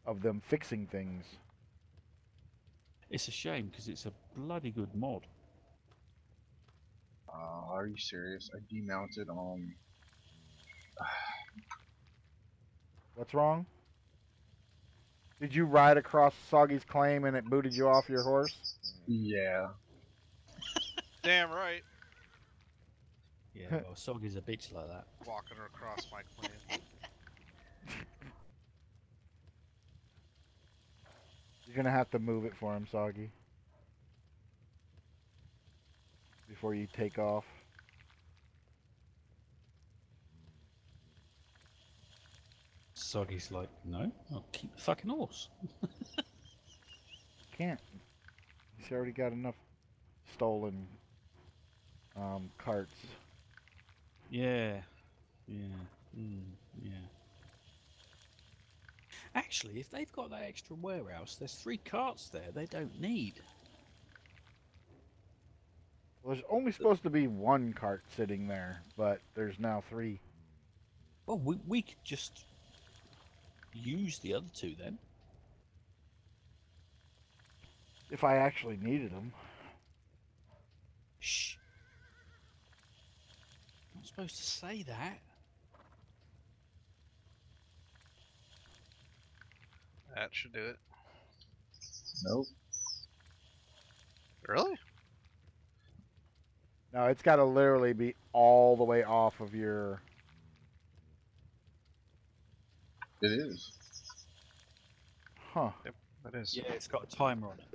of them fixing things. It's a shame because it's a bloody good mod. Are you serious? I demounted on. What's wrong? Did you ride across Soggy's claim and it booted you off your horse? Yeah. Damn right. Yeah, well, Soggy's a bitch like that. Walking across my clan. You're gonna have to move it for him, Soggy. Before you take off. Soggy's like, no, I'll keep the fucking horse. Can't. He's already got enough stolen carts. Yeah, yeah, yeah. Actually, if they've got that extra warehouse, there's 3 carts there they don't need. Well, there's only supposed to be 1 cart sitting there, but there's now 3. Well, we could just use the other 2 then. If I actually needed them. Shh. I'm not supposed to say that. That should do it. Nope. Really? No, it's got to literally be all the way off of your... It is. Huh. Yep, that is. Yeah, it's got a timer on it.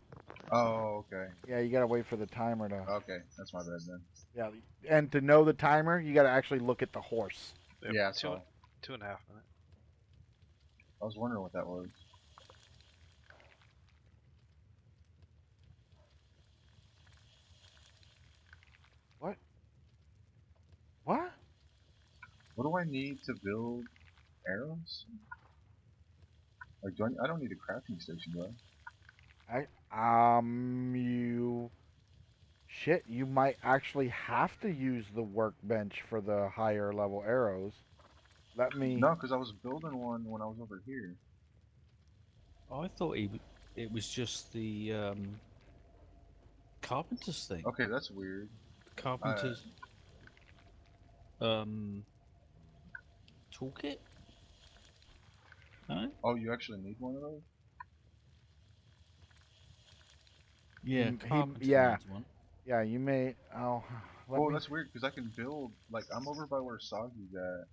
Oh, okay. Yeah, you gotta wait for the timer to... Okay, that's my bad then. Yeah, and to know the timer, you gotta actually look at the horse. Yep, Yeah, two, so 2.5 minutes. I was wondering what that was. What? What? What do I need to build arrows? Like, I don't need a crafting station, do I? Shit, you might actually have to use the workbench for the higher level arrows. Let me... No, because I was building one when I was over here. I thought it was just the carpenter's thing. Okay, that's weird. Carpenter's toolkit? No? Oh, you actually need one of those? Yeah, carpenter yeah. needs one. Yeah, you may... Oh, Well, that's weird, because I can build... Like, I'm over by where Soggy's at.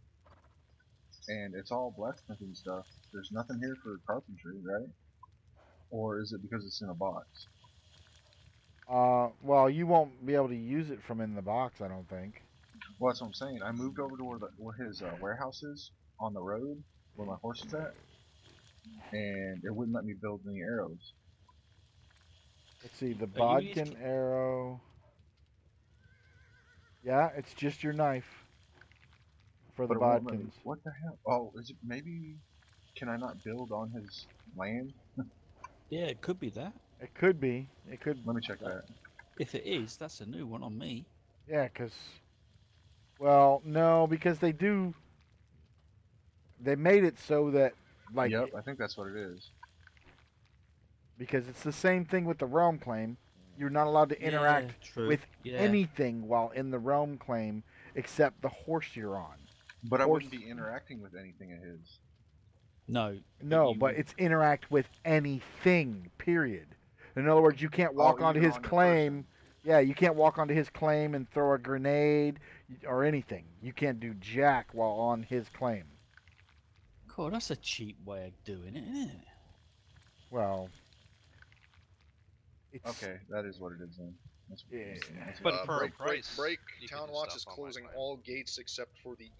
And it's all blacksmithing stuff. There's nothing here for carpentry, right? Or is it because it's in a box? Well, you won't be able to use it from in the box, I don't think. Well, that's what I'm saying. I moved over to where his warehouse is, on the road, where my horse is at. And it wouldn't let me build any arrows. Let's see, the Oh, you bodkin arrow... Yeah, it's just your knife. For the But it won't let me- bodkins. What the hell? Oh, is it maybe... Can I not build on his land? Yeah, it could be that. It could be. It could... Let me check that. If it is, that's a new one on me. Yeah, because... Well, no, because they do... They made it so that, like... Yep, I think that's what it is. Because it's the same thing with the realm claim. You're not allowed to interact with anything while in the realm claim except the horse you're on. But I wouldn't be interacting with anything of his. No. No, but it's interact with anything, period. In other words, you can't walk onto even his on the claim. Yeah, you can't walk onto his claim and throw a grenade. or anything. You can't do jack while on his claim. God, that's a cheap way of doing it, isn't it? Well, it's Okay, that is what it is then. That's, Yeah. that's But Uh, for a break, break, price, break. you can Town do Watch stuff is on my closing claim. all gates except for the